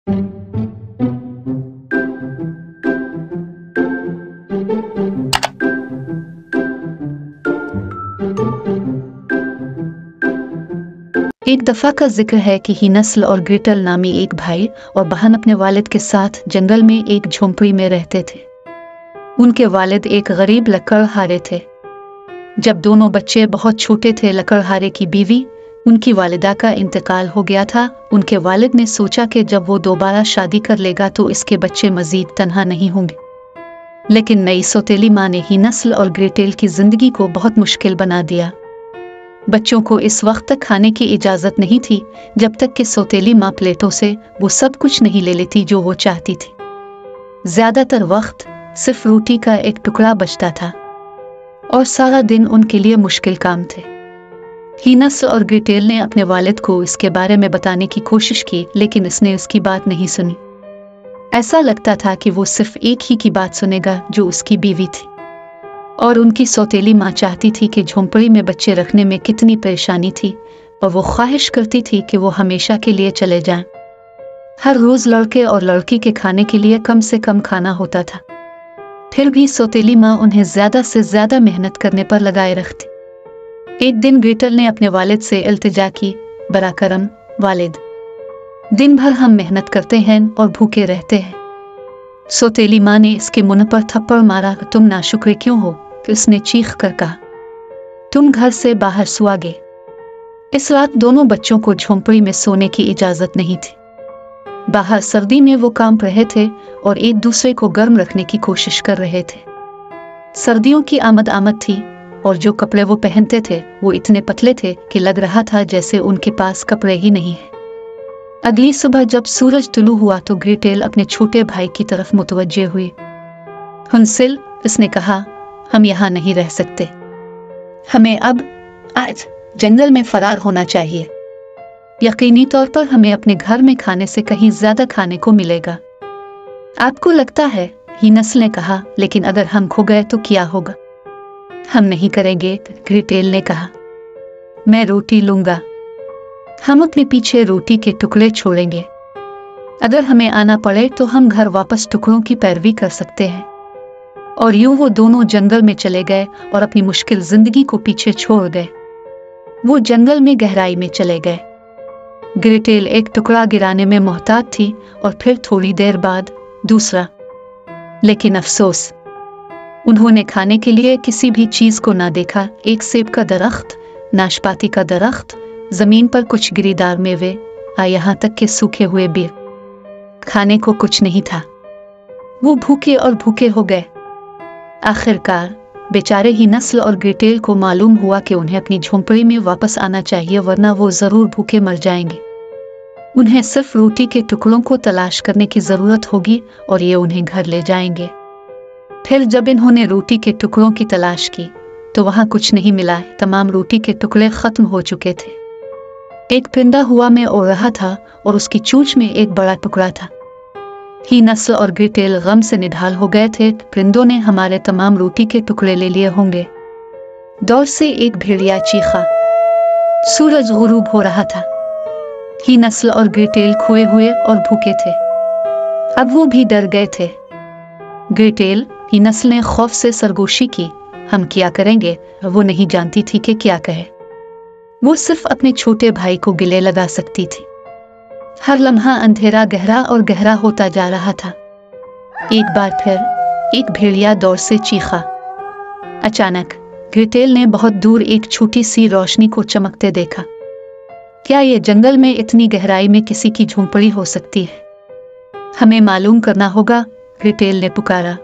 एक दफा का जिक्र है कि हीनस्ल और ग्रेटल नामी एक भाई और बहन अपने वालिद के साथ जंगल में एक झोंपड़ी में रहते थे। उनके वालिद एक गरीब लकड़हारे थे। जब दोनों बच्चे बहुत छोटे थे, लकड़हारे की बीवी उनकी वालिदा का इंतकाल हो गया था। उनके वालिद ने सोचा कि जब वो दोबारा शादी कर लेगा तो इसके बच्चे मजीद तन्हा नहीं होंगे। लेकिन नई सौतेली माँ ने हीनस्ल और ग्रेटेल की जिंदगी को बहुत मुश्किल बना दिया। बच्चों को इस वक्त तक खाने की इजाजत नहीं थी जब तक कि सौतेली माँ प्लेटों से वो सब कुछ नहीं ले लेती जो वो चाहती थी। ज्यादातर वक्त सिर्फ रोटी का एक टुकड़ा बचता था और सारा दिन उनके लिए मुश्किल काम थे। हीनस्ल और ग्रेटेल ने अपने वालिद को इसके बारे में बताने की कोशिश की, लेकिन उसने उसकी बात नहीं सुनी। ऐसा लगता था कि वो सिर्फ एक ही की बात सुनेगा जो उसकी बीवी थी। और उनकी सौतेली माँ चाहती थी कि झोंपड़ी में बच्चे रखने में कितनी परेशानी थी, और वो ख्वाहिश करती थी कि वो हमेशा के लिए चले जाएं। हर रोज लड़के और लड़की के खाने के लिए कम से कम खाना होता था, फिर भी सौतेली माँ उन्हें ज्यादा से ज्यादा मेहनत करने पर लगाए रखती। एक दिन ग्रेटल ने अपने वालिद से इल्तिजा की, बरा करम वालिद, दिन भर हम मेहनत करते हैं और भूखे रहते हैं। सौतेली माँ ने इसके मुंह पर थप्पड़ मारा। तुम नाशुक्र क्यों हो? उसने चीख कर कहा, तुम घर से बाहर सुआगे। इस रात दोनों बच्चों को झोंपड़ी में सोने की इजाजत नहीं थी। बाहर सर्दी में वो कांप रहे थे और एक दूसरे को गर्म रखने की कोशिश कर रहे थे। सर्दियों की आमद थी और जो कपड़े वो पहनते थे वो इतने पतले थे कि लग रहा था जैसे उनके पास कपड़े ही नहीं है। अगली सुबह जब सूरज तुलू हुआ तो ग्रेटेल अपने छोटे भाई की तरफ मुतवज्जे हुई। हुनसिल, उसने कहा, हम यहाँ नहीं रह सकते। हमें अब आज जंगल में फरार होना चाहिए। यकीनी तौर पर हमें अपने घर में खाने से कहीं ज्यादा खाने को मिलेगा। आपको लगता है? हीनस्ल ने कहा, लेकिन अगर हम खो गए तो क्या होगा? हम नहीं करेंगे, ग्रेटेल ने कहा। मैं रोटी लूंगा। हम अपने पीछे रोटी के टुकड़े छोड़ेंगे। अगर हमें आना पड़े तो हम घर वापस टुकड़ों की पैरवी कर सकते हैं। और यूं वो दोनों जंगल में चले गए और अपनी मुश्किल जिंदगी को पीछे छोड़ गए। वो जंगल में गहराई में चले गए। ग्रेटेल एक टुकड़ा गिराने में मोहतात थी और फिर थोड़ी देर बाद दूसरा। लेकिन अफसोस, उन्होंने खाने के लिए किसी भी चीज को ना देखा। एक सेब का दरख्त, नाशपाती का दरख्त, जमीन पर कुछ गिरीदार मेवे, यहाँ तक के सूखे हुए बेर। खाने को कुछ नहीं था। वो भूखे और भूखे हो गए। आखिरकार बेचारे हीनस्ल और ग्रेटेल को मालूम हुआ कि उन्हें अपनी झोंपड़ी में वापस आना चाहिए, वरना वो जरूर भूखे मर जाएंगे। उन्हें सिर्फ रोटी के टुकड़ों को तलाश करने की जरूरत होगी और ये उन्हें घर ले जाएंगे। फिर जब इन्होंने रोटी के टुकड़ों की तलाश की तो वहां कुछ नहीं मिला। तमाम रोटी के टुकड़े खत्म हो चुके थे। एक परिंदा हवा में उड़ रहा था और उसकी चोंच में एक बड़ा टुकड़ा था। हीनस्ल और ग्रेटेल गम से निढाल हो गए थे। परिंदों ने हमारे तमाम रोटी के टुकड़े ले लिए होंगे। दौड़ से एक भेड़िया चीखा। सूरज गुरूब हो रहा था। हीनस्ल और ग्रेटेल खोए हुए और भूखे थे। अब वो भी डर गए थे। ग्रेटेल, हीनस्ल ने खौफ से सरगोशी की, हम क्या करेंगे? वो नहीं जानती थी कि क्या कहे। वो सिर्फ अपने छोटे भाई को गिले लगा सकती थी। हर लम्हा अंधेरा गहरा और गहरा होता जा रहा था। एक बार फिर एक भेड़िया दौड़ से चीखा। अचानक ग्रेटेल ने बहुत दूर एक छोटी सी रोशनी को चमकते देखा। क्या ये जंगल में इतनी गहराई में किसी की झोंपड़ी हो सकती है? हमें मालूम करना होगा, ग्रेटेल ने पुकारा।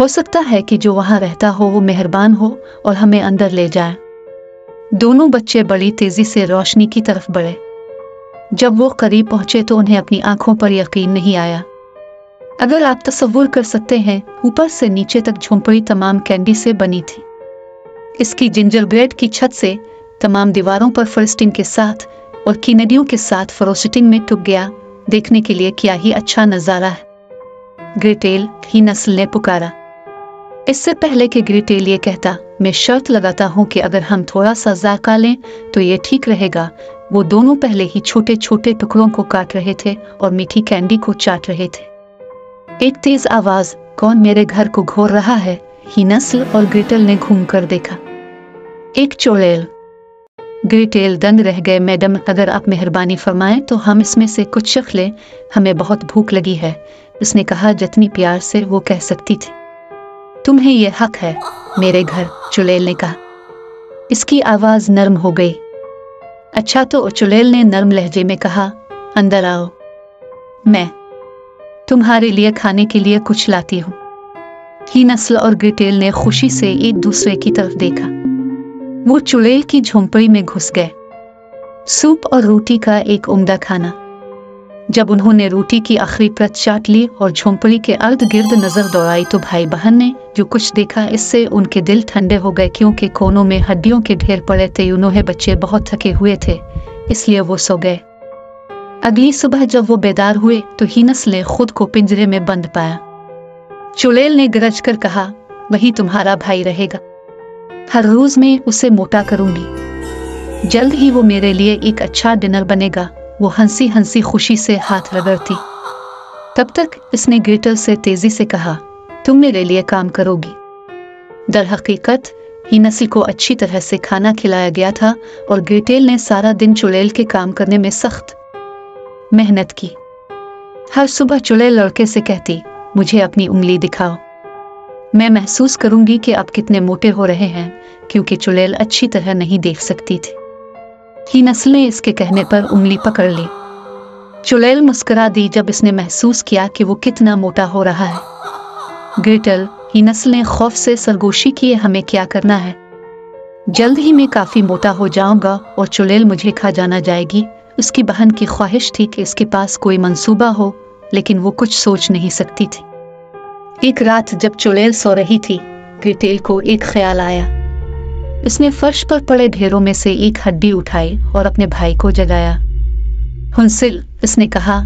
हो सकता है कि जो वहां रहता हो वो मेहरबान हो और हमें अंदर ले जाए। दोनों बच्चे बड़ी तेजी से रोशनी की तरफ बढ़े। जब वो करीब पहुंचे तो उन्हें अपनी आंखों पर यकीन नहीं आया। अगर आप तसव्वुर कर सकते हैं, ऊपर से नीचे तक झोंपड़ी तमाम कैंडी से बनी थी। इसकी जिंजरब्रेड की छत से तमाम दीवारों पर फ्रस्टिंग के साथ और कीनडियों के साथ फ्रोस्टिंग में टूट गया। देखने के लिए क्या ही अच्छा नजारा है, ग्रेटेल, हीनस्ल ने पुकारा। इससे पहले कि ग्रेटेल ये कहता, मैं शर्त लगाता हूँ कि अगर हम थोड़ा सा जायका लें तो ये ठीक रहेगा। वो दोनों पहले ही छोटे छोटे टुकड़ों को काट रहे थे और मीठी कैंडी को चाट रहे थे। एक तेज आवाज, कौन मेरे घर को घोर रहा है? हीनस्ल और ग्रेटल ने घूमकर देखा। एक चुड़ैल। ग्रेटेल दंग रह गए। मैडम, अगर आप मेहरबानी फरमाएं तो हम इसमें से कुछ चख लें, हमें बहुत भूख लगी है, उसने कहा जितनी प्यार से वो कह सकती थी। तुम्हें यह हक है मेरे घर, चुड़ैल ने कहा। इसकी आवाज नरम हो गई। अच्छा तो, चुड़ैल ने नरम लहजे में कहा, अंदर आओ, मैं तुम्हारे लिए खाने के लिए कुछ लाती हूँ। हीनस्ल और ग्रेटेल ने खुशी से एक दूसरे की तरफ देखा। वो चुड़ैल की झोंपड़ी में घुस गए। सूप और रोटी का एक उम्दा खाना। जब उन्होंने रोटी की आखिरी परत चाट ली और झोंपड़ी के अर्द गिर्द नजर दौड़ाई तो भाई बहन ने जो कुछ देखा इससे उनके दिल ठंडे हो गए, क्योंकि कोनों में हड्डियों के ढेर पड़े थे। उन्होंने बच्चे बहुत थके हुए थे, इसलिए वो सो गए। अगली सुबह जब वो बेदार हुए तो हीनस्ल ने खुद को पिंजरे में बंद पाया। चुड़ैल ने गरज कर कहा, वही तुम्हारा भाई रहेगा, हर रोज मैं उसे मोटा करूंगी, जल्द ही वो मेरे लिए एक अच्छा डिनर बनेगा। वो हंसी हंसी खुशी से हाथ रगड़ती। तब तक इसने ग्रेटल से तेजी से कहा, तुम मेरे लिए काम करोगी। दर हकीकत हीनस्ल को अच्छी तरह से खाना खिलाया गया था और ग्रेटेल ने सारा दिन चुड़ैल के काम करने में सख्त मेहनत की। हर सुबह चुड़ैल लड़के से कहती, मुझे अपनी उंगली दिखाओ, मैं महसूस करूंगी कि आप कितने मोटे हो रहे हैं, क्योंकि चुड़ैल अच्छी तरह नहीं देख सकती थी। हीनस्ल ने इसके कहने पर उंगली पकड़ ली। चुड़ैल मुस्कुरा दी जब इसने महसूस किया कि वो कितना मोटा हो रहा है। ग्रेटल, हीनस्ल ने खौफ से सरगोशी की, हमें क्या करना है? जल्द ही मैं काफी मोटा हो जाऊंगा और चुड़ैल मुझे खा जाना जाएगी। उसकी बहन की ख्वाहिश थी कि इसके पास कोई मंसूबा हो, लेकिन वो कुछ सोच नहीं सकती थी। एक रात जब चुड़ैल सो रही थी, ग्रेटेल को एक ख्याल आया। उसने फर्श पर पड़े ढेरों में से एक हड्डी उठाई और अपने भाई को जगाया। हुंसिल, उसने कहा,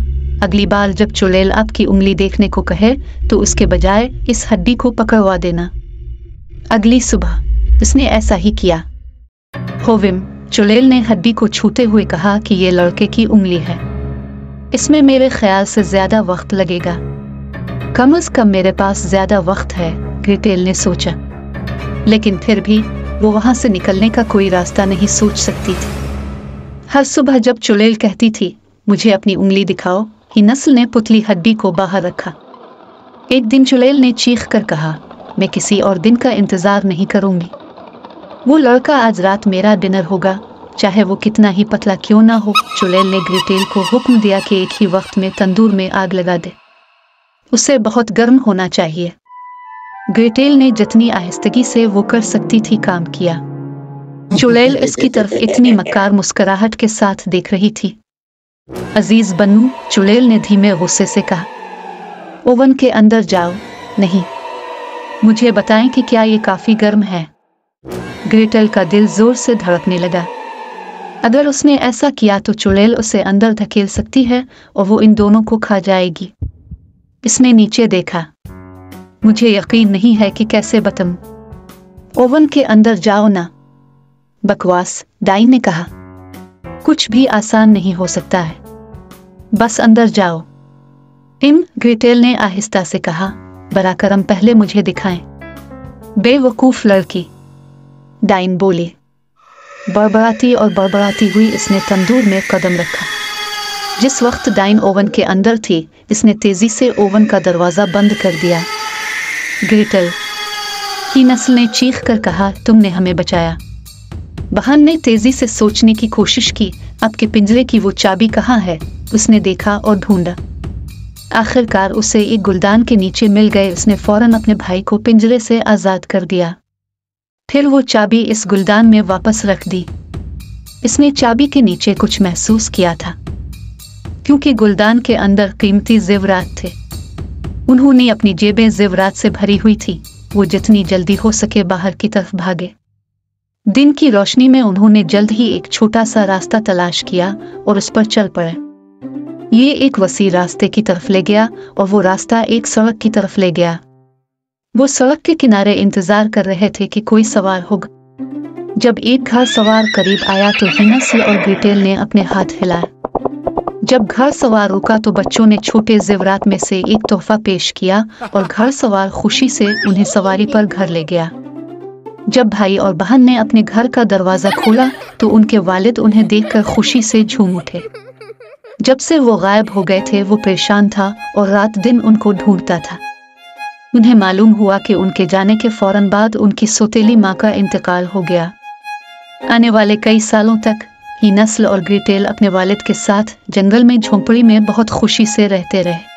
अगली बार जब चुड़ैल आपकी उंगली देखने को कहे तो उसके बजाय इस हड्डी को पकड़वा देना। अगली सुबह उसने ऐसा ही किया। होविम, चुड़ैल ने हड्डी को छूते हुए कहा कि ये लड़के की उंगली है, इसमें मेरे ख्याल से ज्यादा वक्त लगेगा। कम से कम मेरे पास ज्यादा वक्त है, ग्रेटेल ने सोचा, लेकिन फिर भी वो वहां से निकलने का कोई रास्ता नहीं सोच सकती थी। हर सुबह जब चुड़ैल कहती थी, मुझे अपनी उंगली दिखाओ, हीनस्ल ने पुतली हड्डी को बाहर रखा। एक दिन चुड़ैल ने चीख कर कहा, मैं किसी और दिन का इंतजार नहीं करूंगी। वो लड़का आज रात मेरा डिनर होगा, चाहे वो कितना ही पतला क्यों ना हो। चुड़ैल ने ग्रेटेल को हुक्म दिया कि एक ही वक्त में तंदूर में आग लगा दे, उसे बहुत गर्म होना चाहिए। ग्रेटेल ने जितनी आहिस्तगी से वो कर सकती थी काम किया। चुड़ैल इसकी तरफ इतनी मक्कार मुस्कुराहट के साथ देख रही थी। अजीज बन्नू, चुड़ैल ने धीमे गुस्से से कहा, ओवन के अंदर जाओ। नहीं, मुझे बताएं कि क्या ये काफी गर्म है। ग्रेटेल का दिल जोर से धड़कने लगा। अगर उसने ऐसा किया तो चुड़ैल उसे अंदर धकेल सकती है और वो इन दोनों को खा जाएगी। इसने नीचे देखा। मुझे यकीन नहीं है कि कैसे बतम। ओवन के अंदर जाओ ना। बकवास, डाई ने कहा, कुछ भी आसान नहीं हो सकता है, बस अंदर जाओ। ग्रेटेल ने आहिस्ता से कहा, बरा करम पहले मुझे दिखाएं। बेवकूफ लड़की, डाइन बोली। बड़बड़ाती और बड़बड़ाती हुई इसने तंदूर में कदम रखा। जिस वक्त डाइन ओवन के अंदर थी, इसने तेजी से ओवन का दरवाजा बंद कर दिया। ग्रेटल, हीनस्ल ने चीख कर कहा, तुमने हमें बचाया। बहन ने तेजी से सोचने की कोशिश की, आपके पिंजरे की वो चाबी कहाँ है? उसने देखा और ढूंढा। आखिरकार उसे एक गुलदान के नीचे मिल गए। उसने फौरन अपने भाई को पिंजरे से आजाद कर दिया। फिर वो चाबी इस गुलदान में वापस रख दी। इसने चाबी के नीचे कुछ महसूस किया था, क्योंकि गुलदान के अंदर कीमती जेवरात थे। उन्होंने अपनी जेबें जेवरात से भरी हुई थी। वो जितनी जल्दी हो सके बाहर की तरफ भागे। दिन की रोशनी में उन्होंने जल्द ही एक छोटा सा रास्ता तलाश किया और उस पर चल पड़े। ये एक वसी रास्ते की तरफ ले गया और वो रास्ता एक सड़क की तरफ ले गया। वो सड़क के किनारे इंतजार कर रहे थे कि कोई सवार होगा। जब एक घर सवार करीब आया तो हिनस्ल और ग्रेटेल ने अपने हाथ हिलाए। जब घर सवार रुका तो बच्चों ने छोटे जेवरात में से एक तोहफा पेश किया और घर सवार खुशी से उन्हें सवारी पर घर ले गया। जब भाई और बहन ने अपने घर का दरवाजा खोला तो उनके वालिद उन्हें देखकर खुशी से झूम उठे। जब से वो गायब हो गए थे वो परेशान था और रात दिन उनको ढूंढता था। उन्हें मालूम हुआ कि उनके जाने के फौरन बाद उनकी सौतेली माँ का इंतकाल हो गया। आने वाले कई सालों तक हिनस्ल और ग्रेटेल अपने वालिद के साथ जंगल में झोंपड़ी में बहुत खुशी से रहते रहे।